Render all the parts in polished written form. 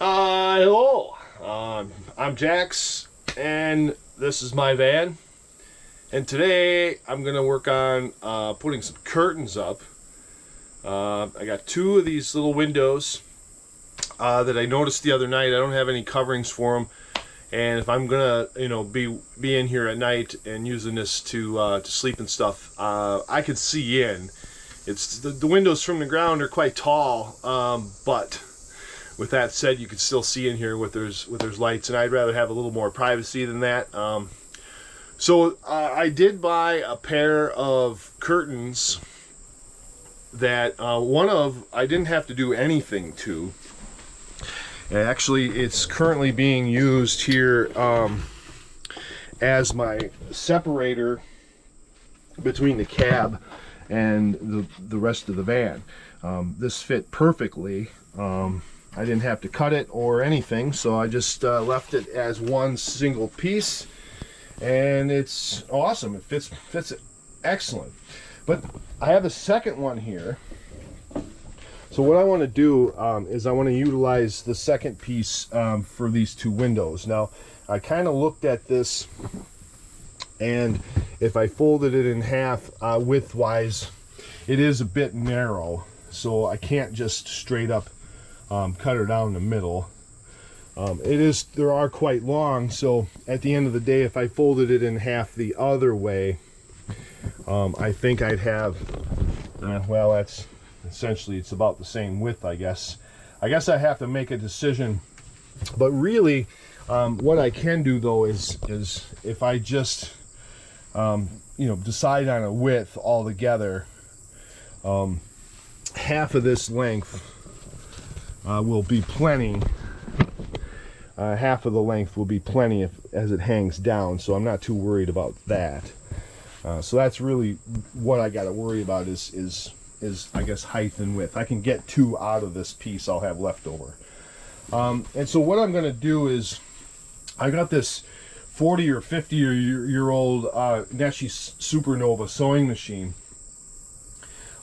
Hello. I'm Jax, and this is my van. And today I'm gonna work on putting some curtains up. I got two of these little windows that I noticed the other night. I don't have any coverings for them, and if I'm gonna, be in here at night and using this to sleep and stuff, I can see in. It's the windows from the ground are quite tall, but with that said, you can still see in here with there's lights, and I'd rather have a little more privacy than that. So I did buy a pair of curtains that I didn't have to do anything to. Actually, it's currently being used here as my separator between the cab and the rest of the van. This fit perfectly. I didn't have to cut it or anything, so I just left it as one single piece, and it's awesome. It fits excellent. But I have a second one here. So what I want to do is I want to utilize the second piece for these two windows. Now, I kind of looked at this, and if I folded it in half widthwise, it is a bit narrow, so I can't just straight up cut her down the middle. There are quite long, so at the end of the day, if I folded it in half the other way, I think I'd have, well, that's essentially, it's about the same width, I guess. I have to make a decision, but really, what I can do though is if I just, decide on a width altogether, half of this length will be plenty. Half of the length will be plenty as it hangs down, so I'm not too worried about that. So that's really what I got to worry about is I guess height and width. I can get two out of this piece I'll have left over. And so what I'm going to do is I got this 40 or 50 year old Neshi Supernova sewing machine.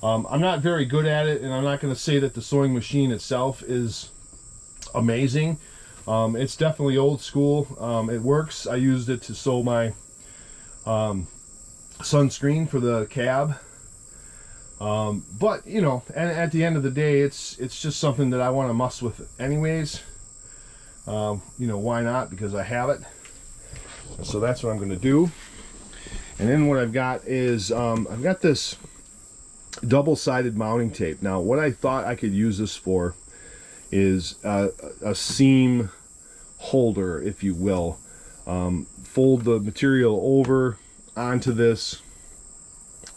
I'm not very good at it, and I'm not going to say that the sewing machine itself is amazing. It's definitely old school. It works. I used it to sew my sunscreen for the cab. But and at the end of the day, it's just something that I want to mess with anyways. Why not? Because I have it. So that's what I'm going to do. And then what I've got is I've got this double-sided mounting tape. Now, what I thought I could use this for is a seam holder, if you will. Fold the material over onto this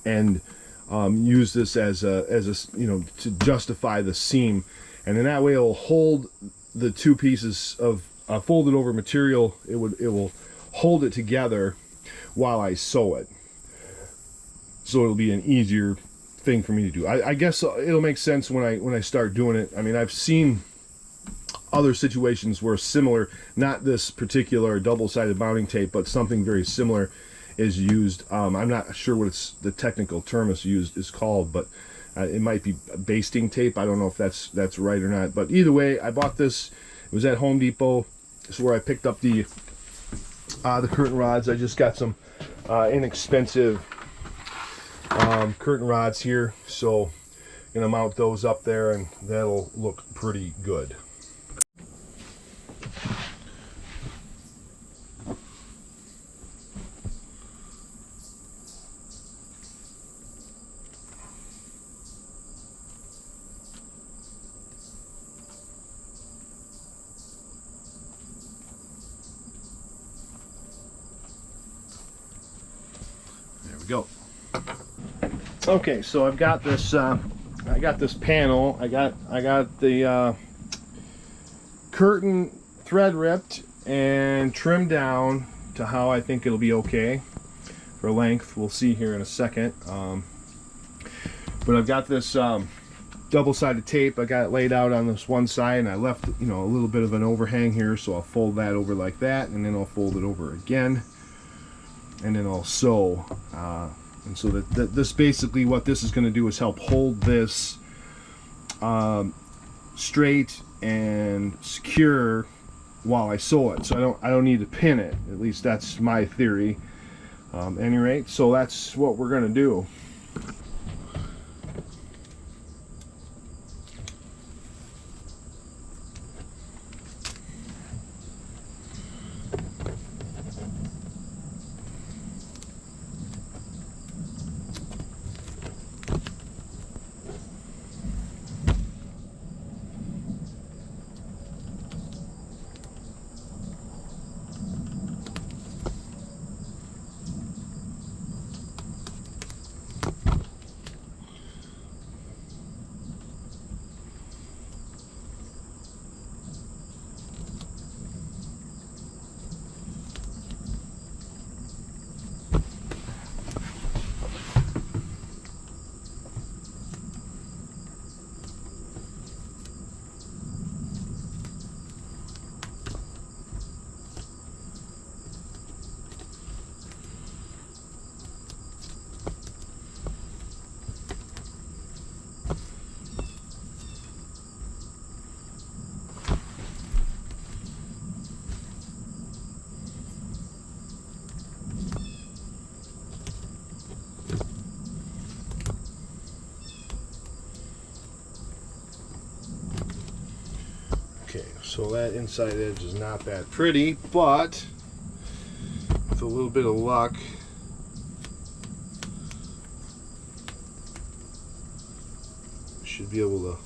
and use this as a to justify the seam, and in that way it'll hold the two pieces of folded over material. It will hold it together while I sew it, so it'll be an easier thing for me to do. I guess it'll make sense when I start doing it. I mean, I've seen other situations where similar, not this particular double-sided mounting tape, but something very similar is used. I'm not sure what the technical term is called, but it might be basting tape. I don't know if that's right or not. But either way, I bought this. It was at Home Depot. This is where I picked up the curtain rods. I just got some inexpensive curtain rods here, so I'm gonna mount those up there, and that'll look pretty good. There we go. Okay, so I've got this. I got this panel. I got the curtain thread ripped and trimmed down to how I think it'll be okay for length. We'll see here in a second. But I've got this double-sided tape. I got it laid out on this one side, and I left a little bit of an overhang here, so I'll fold that over like that, and then I'll fold it over again, and then I'll sew. And so this basically, what this is going to do is help hold this straight and secure while I sew it. So I don't need to pin it. At least that's my theory. Any rate, so that's what we're gonna do. Okay, so that inside edge is not that pretty, but with a little bit of luck, I should be able to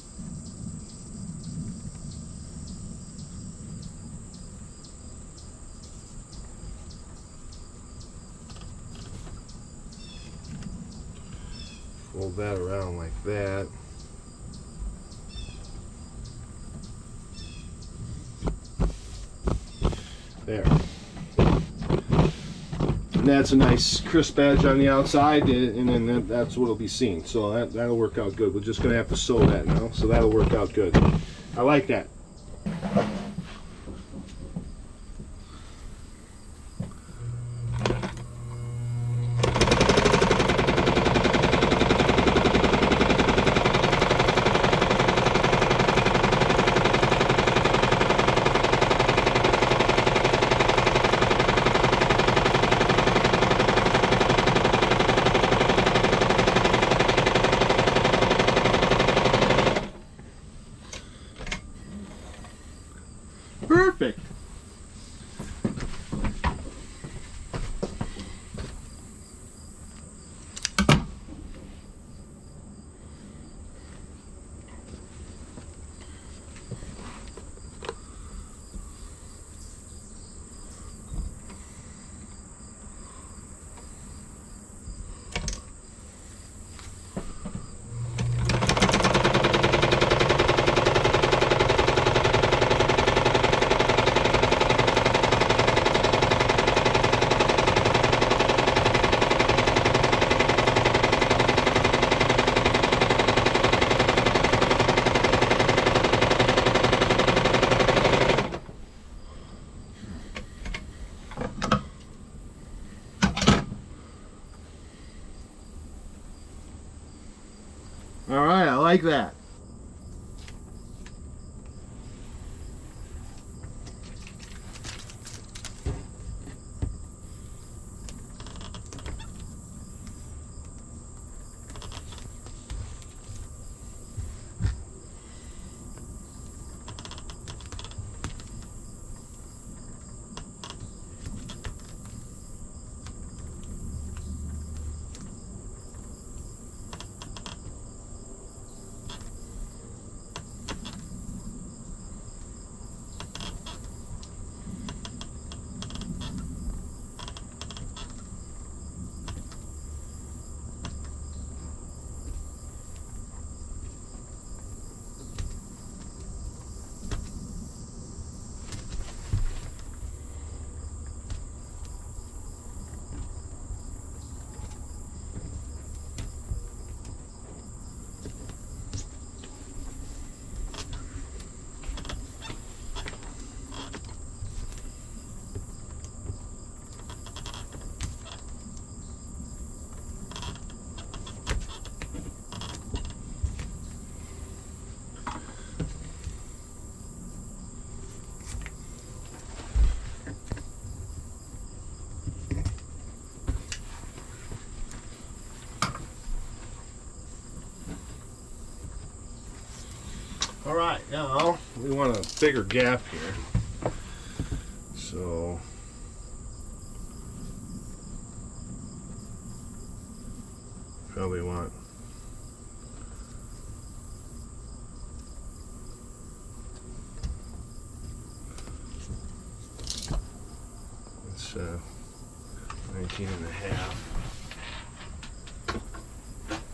fold that around like that. There. And that's a nice crisp edge on the outside, and then that's what will be seen. So that'll work out good. We're just going to have to sew that now, so that'll work out good. I like that. Perfect. All right, I like that. All right, now we want a bigger gap here. So probably want it's 19 and a half.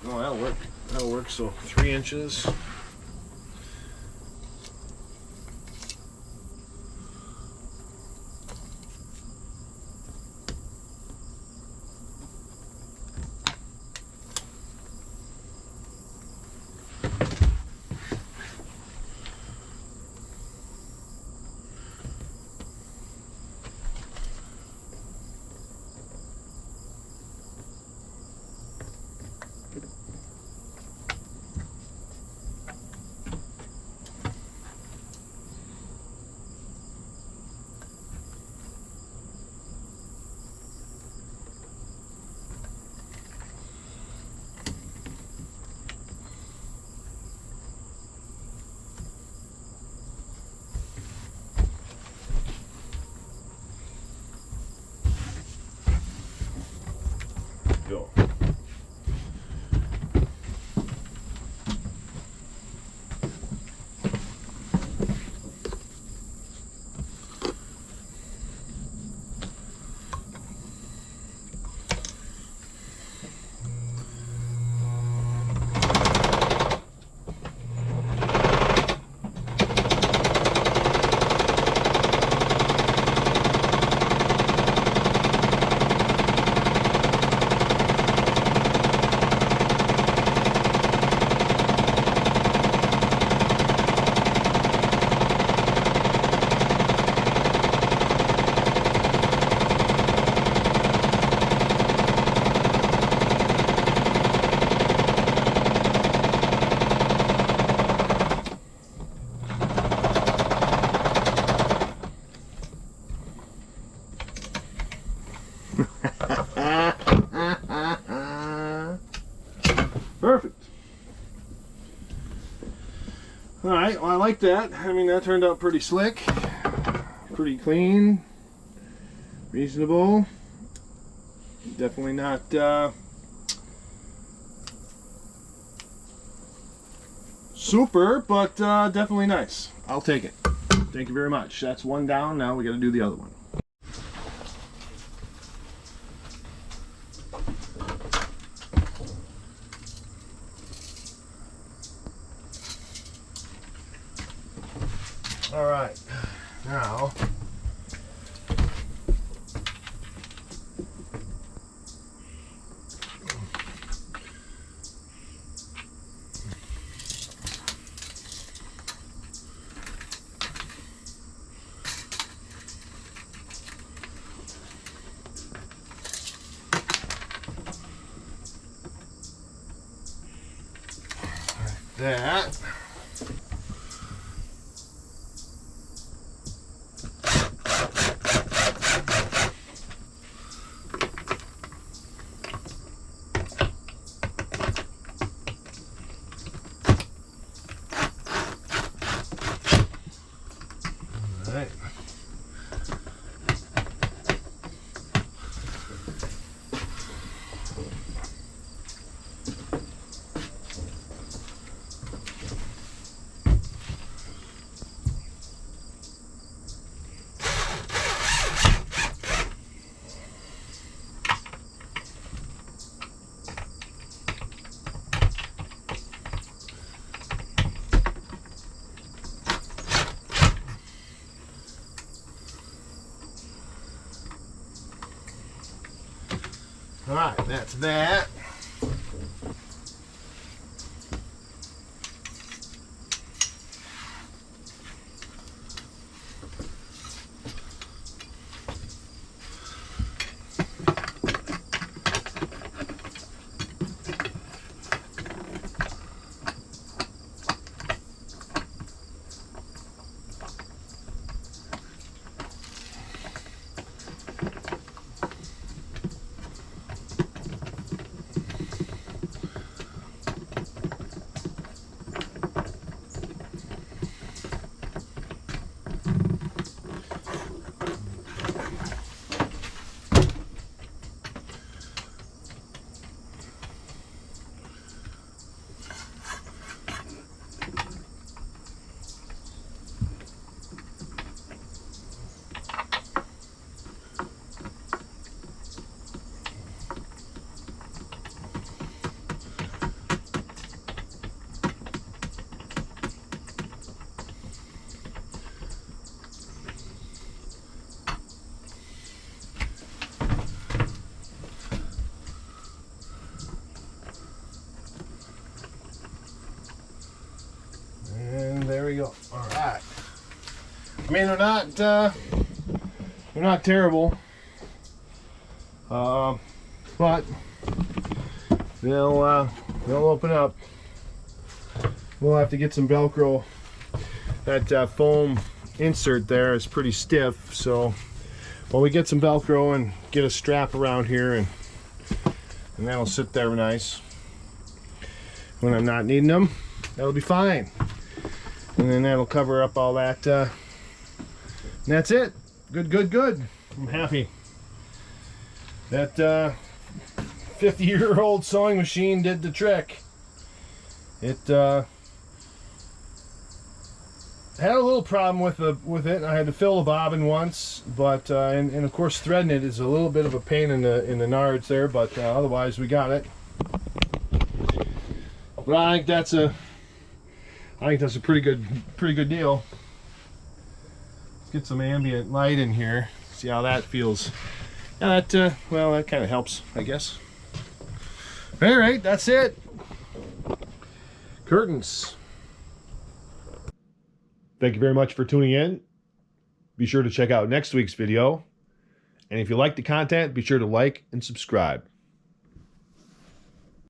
Oh, that'll work. That'll work. So 3 inches. Go. Perfect. All right, well, I like that. I mean, that turned out pretty slick, pretty clean, reasonable. Definitely not super, but definitely nice. I'll take it. Thank you very much. That's one down. Now we got to do the other one. All right, now that. Right. All right, that's that. mean, they're not terrible, but they'll open up. We'll have to get some Velcro. That foam insert there is pretty stiff, so we get some Velcro and get a strap around here, and that'll sit there nice. When I'm not needing them, that'll be fine. And then that'll cover up all that. And that's it. Good. I'm happy. That 50-year-old sewing machine did the trick. It had a little problem with it. I had to fill the bobbin once, but and of course threading it is a little bit of a pain in the nards there, but otherwise we got it. But I think that's a pretty good deal. Let's get some ambient light in here. See how that feels. Yeah, that well, that kind of helps, I guess. All right, that's it. Curtains. Thank you very much for tuning in. Be sure to check out next week's video. And if you like the content, be sure to like and subscribe.